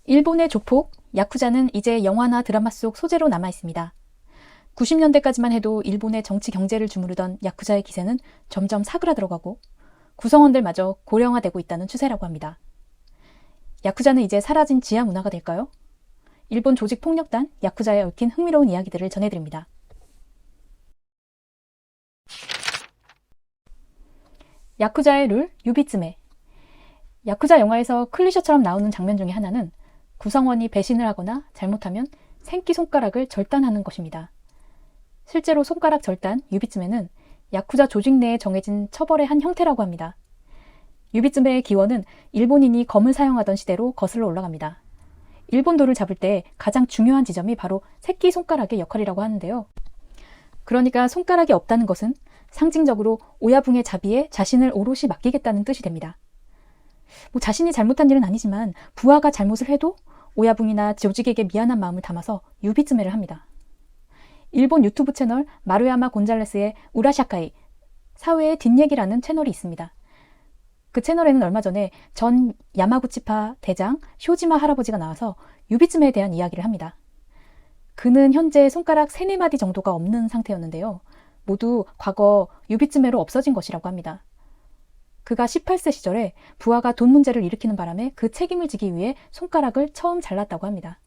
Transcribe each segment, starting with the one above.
일본의 조폭, 야쿠자는 이제 영화나 드라마 속 소재로 남아있습니다. 90년대까지만 해도 일본의 정치 경제를 주무르던 야쿠자의 기세는 점점 사그라들어가고 구성원들마저 고령화되고 있다는 추세라고 합니다. 야쿠자는 이제 사라진 지하 문화가 될까요? 일본 조직 폭력단 야쿠자에 얽힌 흥미로운 이야기들을 전해드립니다. 야쿠자의 룰, 유비츠메. 야쿠자 영화에서 클리셰처럼 나오는 장면 중에 하나는 구성원이 배신을 하거나 잘못하면 생기손가락을 절단하는 것입니다. 실제로 손가락 절단, 유비츠메는 야쿠자 조직 내에 정해진 처벌의 한 형태라고 합니다. 유비츠메의 기원은 일본인이 검을 사용하던 시대로 거슬러 올라갑니다. 일본도를 잡을 때 가장 중요한 지점이 바로 새끼손가락의 역할이라고 하는데요. 그러니까 손가락이 없다는 것은 상징적으로 오야붕의 자비에 자신을 오롯이 맡기겠다는 뜻이 됩니다. 자신이 잘못한 일은 아니지만 부하가 잘못을 해도 오야붕이나 조직에게 미안한 마음을 담아서 유비츠메를 합니다. 일본 유튜브 채널 마루야마 곤잘레스의 우라샤카이, 사회의 뒷얘기라는 채널이 있습니다. 그 채널에는 얼마 전에 전 야마구치파 대장 쇼지마 할아버지가 나와서 유비츠메에 대한 이야기를 합니다. 그는 현재 손가락 3-4마디 정도가 없는 상태였는데요. 모두 과거 유비츠메로 없어진 것이라고 합니다. 그가 18세 시절에 부하가 돈 문제를 일으키는 바람에 그 책임을 지기 위해 손가락을 처음 잘랐다고 합니다.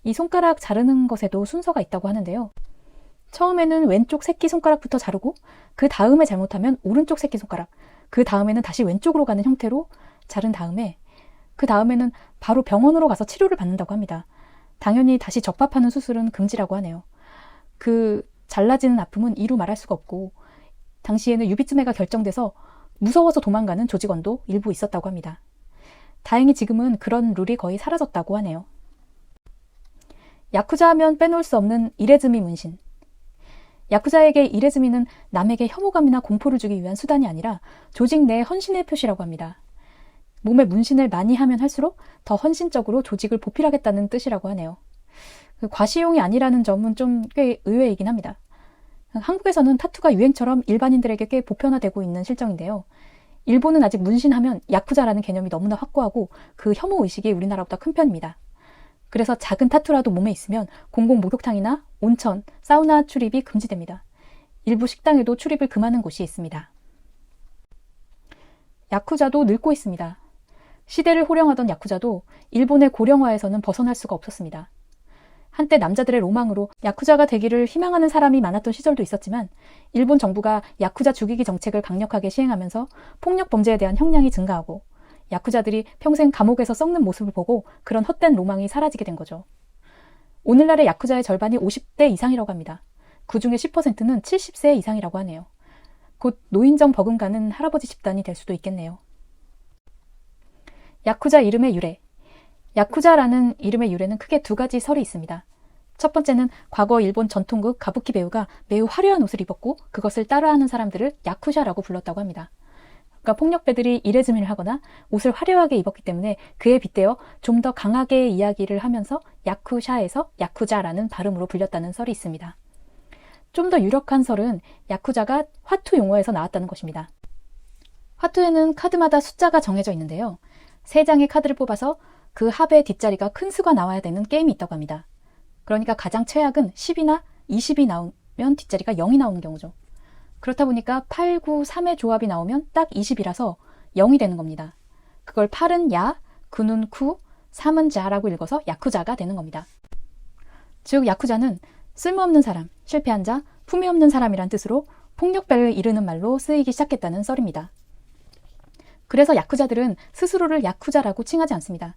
이 손가락 자르는 것에도 순서가 있다고 하는데요. 처음에는 왼쪽 새끼손가락부터 자르고 그 다음에 잘못하면 오른쪽 새끼손가락, 그 다음에는 다시 왼쪽으로 가는 형태로 자른 다음에 그 다음에는 바로 병원으로 가서 치료를 받는다고 합니다. 당연히 다시 적합하는 수술은 금지라고 하네요. 그 잘라지는 아픔은 이루 말할 수가 없고 당시에는 유비츠메가 결정돼서 무서워서 도망가는 조직원도 일부 있었다고 합니다. 다행히 지금은 그런 룰이 거의 사라졌다고 하네요. 야쿠자 하면 빼놓을 수 없는 이레즈미 문신. 야쿠자에게 이레즈미는 남에게 혐오감이나 공포를 주기 위한 수단이 아니라 조직 내 헌신의 표시라고 합니다. 몸에 문신을 많이 하면 할수록 더 헌신적으로 조직을 보필하겠다는 뜻이라고 하네요. 과시용이 아니라는 점은 좀 꽤 의외이긴 합니다. 한국에서는 타투가 유행처럼 일반인들에게 꽤 보편화되고 있는 실정인데요. 일본은 아직 문신하면 야쿠자라는 개념이 너무나 확고하고 그 혐오의식이 우리나라보다 큰 편입니다. 그래서 작은 타투라도 몸에 있으면 공공 목욕탕이나 온천, 사우나 출입이 금지됩니다. 일부 식당에도 출입을 금하는 곳이 있습니다. 야쿠자도 늙고 있습니다. 시대를 호령하던 야쿠자도 일본의 고령화에서는 벗어날 수가 없었습니다. 한때 남자들의 로망으로 야쿠자가 되기를 희망하는 사람이 많았던 시절도 있었지만 일본 정부가 야쿠자 죽이기 정책을 강력하게 시행하면서 폭력 범죄에 대한 형량이 증가하고 야쿠자들이 평생 감옥에서 썩는 모습을 보고 그런 헛된 로망이 사라지게 된 거죠. 오늘날의 야쿠자의 절반이 50대 이상이라고 합니다. 그중에 10%는 70세 이상이라고 하네요. 곧 노인정 버금가는 할아버지 집단이 될 수도 있겠네요. 야쿠자 이름의 유래. 야쿠자라는 이름의 유래는 크게 2가지 설이 있습니다. 첫 번째는 과거 일본 전통극 가부키 배우가 매우 화려한 옷을 입었고 그것을 따라하는 사람들을 야쿠샤라고 불렀다고 합니다. 그러니까 폭력배들이 이레즈미를 하거나 옷을 화려하게 입었기 때문에 그에 빗대어 좀 더 강하게 이야기를 하면서 야쿠샤에서 야쿠자라는 발음으로 불렸다는 설이 있습니다. 좀 더 유력한 설은 야쿠자가 화투 용어에서 나왔다는 것입니다. 화투에는 카드마다 숫자가 정해져 있는데요. 3장의 카드를 뽑아서 그 합의 뒷자리가 큰 수가 나와야 되는 게임이 있다고 합니다. 그러니까 가장 최악은 10이나 20이 나오면 뒷자리가 0이 나오는 경우죠. 그렇다 보니까 8, 9, 3의 조합이 나오면 딱 20이라서 0이 되는 겁니다. 그걸 8은 야, 9는 쿠, 3은 자라고 읽어서 야쿠자가 되는 겁니다. 즉 야쿠자는 쓸모없는 사람, 실패한 자, 품위 없는 사람이란 뜻으로 폭력배를 이르는 말로 쓰이기 시작했다는 썰입니다. 그래서 야쿠자들은 스스로를 야쿠자라고 칭하지 않습니다.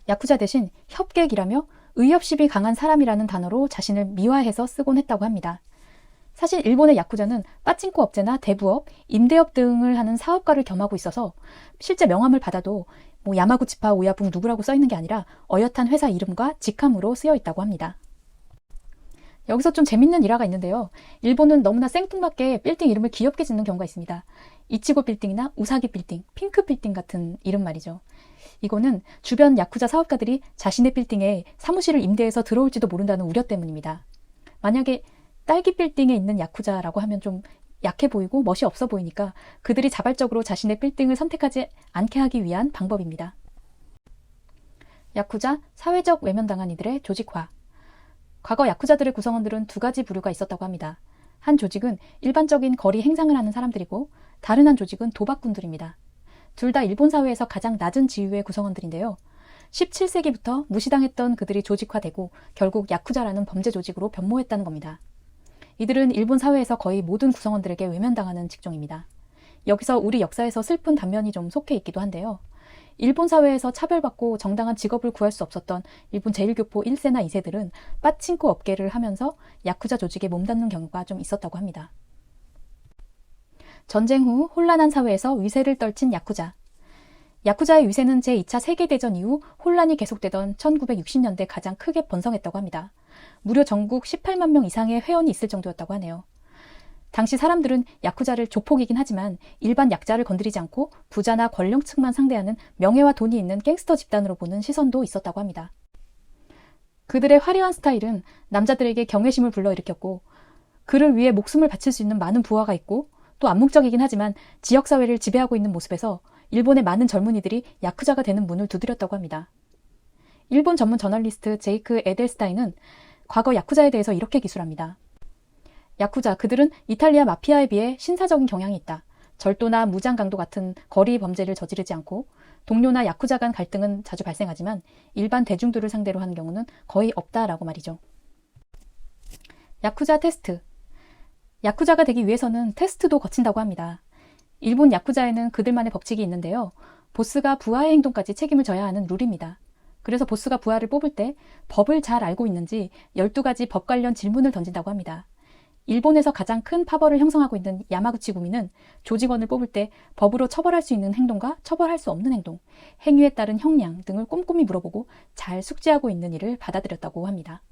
야쿠자 대신 협객이라며 의협심이 강한 사람이라는 단어로 자신을 미화해서 쓰곤 했다고 합니다. 사실 일본의 야쿠자는 빠찡코 업체나 대부업, 임대업 등을 하는 사업가를 겸하고 있어서 실제 명함을 받아도 야마구치파 오야붕 누구라고 써있는 게 아니라 어엿한 회사 이름과 직함으로 쓰여 있다고 합니다. 여기서 좀 재밌는 일화가 있는데요. 일본은 너무나 생뚱맞게 빌딩 이름을 귀엽게 짓는 경우가 있습니다. 이치고 빌딩이나 우사기 빌딩, 핑크 빌딩 같은 이름 말이죠. 이거는 주변 야쿠자 사업가들이 자신의 빌딩에 사무실을 임대해서 들어올지도 모른다는 우려 때문입니다. 만약에 딸기 빌딩에 있는 야쿠자라고 하면 좀 약해 보이고 멋이 없어 보이니까 그들이 자발적으로 자신의 빌딩을 선택하지 않게 하기 위한 방법입니다. 야쿠자, 사회적 외면당한 이들의 조직화. 과거 야쿠자들의 구성원들은 두 가지 부류가 있었다고 합니다. 한 조직은 일반적인 거리 행상을 하는 사람들이고 다른 한 조직은 도박꾼들입니다. 둘 다 일본 사회에서 가장 낮은 지위의 구성원들인데요. 17세기부터 무시당했던 그들이 조직화되고 결국 야쿠자라는 범죄 조직으로 변모했다는 겁니다. 이들은 일본 사회에서 거의 모든 구성원들에게 외면당하는 직종입니다. 여기서 우리 역사에서 슬픈 단면이 좀 속해 있기도 한데요. 일본 사회에서 차별받고 정당한 직업을 구할 수 없었던 일본 제1교포 1세나 2세들은 빠친코 업계를 하면서 야쿠자 조직에 몸담는 경우가 좀 있었다고 합니다. 전쟁 후 혼란한 사회에서 위세를 떨친 야쿠자. 야쿠자의 위세는 제2차 세계대전 이후 혼란이 계속되던 1960년대 가장 크게 번성했다고 합니다. 무려 전국 18만 명 이상의 회원이 있을 정도였다고 하네요. 당시 사람들은 야쿠자를 조폭이긴 하지만 일반 약자를 건드리지 않고 부자나 권력층만 상대하는 명예와 돈이 있는 갱스터 집단으로 보는 시선도 있었다고 합니다. 그들의 화려한 스타일은 남자들에게 경외심을 불러일으켰고 그를 위해 목숨을 바칠 수 있는 많은 부하가 있고 또 암묵적이긴 하지만 지역사회를 지배하고 있는 모습에서 일본의 많은 젊은이들이 야쿠자가 되는 문을 두드렸다고 합니다. 일본 전문 저널리스트 제이크 에델스타인은 과거 야쿠자에 대해서 이렇게 기술합니다. 야쿠자, 그들은 이탈리아 마피아에 비해 신사적인 경향이 있다. 절도나 무장 강도 같은 거리 범죄를 저지르지 않고 동료나 야쿠자 간 갈등은 자주 발생하지만 일반 대중들을 상대로 하는 경우는 거의 없다라고 말이죠. 야쿠자 테스트. 야쿠자가 되기 위해서는 테스트도 거친다고 합니다. 일본 야쿠자에는 그들만의 법칙이 있는데요. 보스가 부하의 행동까지 책임을 져야 하는 룰입니다. 그래서 보스가 부하를 뽑을 때 법을 잘 알고 있는지 12가지 법 관련 질문을 던진다고 합니다. 일본에서 가장 큰 파벌을 형성하고 있는 야마구치 구미는 조직원을 뽑을 때 법으로 처벌할 수 있는 행동과 처벌할 수 없는 행동, 행위에 따른 형량 등을 꼼꼼히 물어보고 잘 숙지하고 있는 일을 받아들였다고 합니다.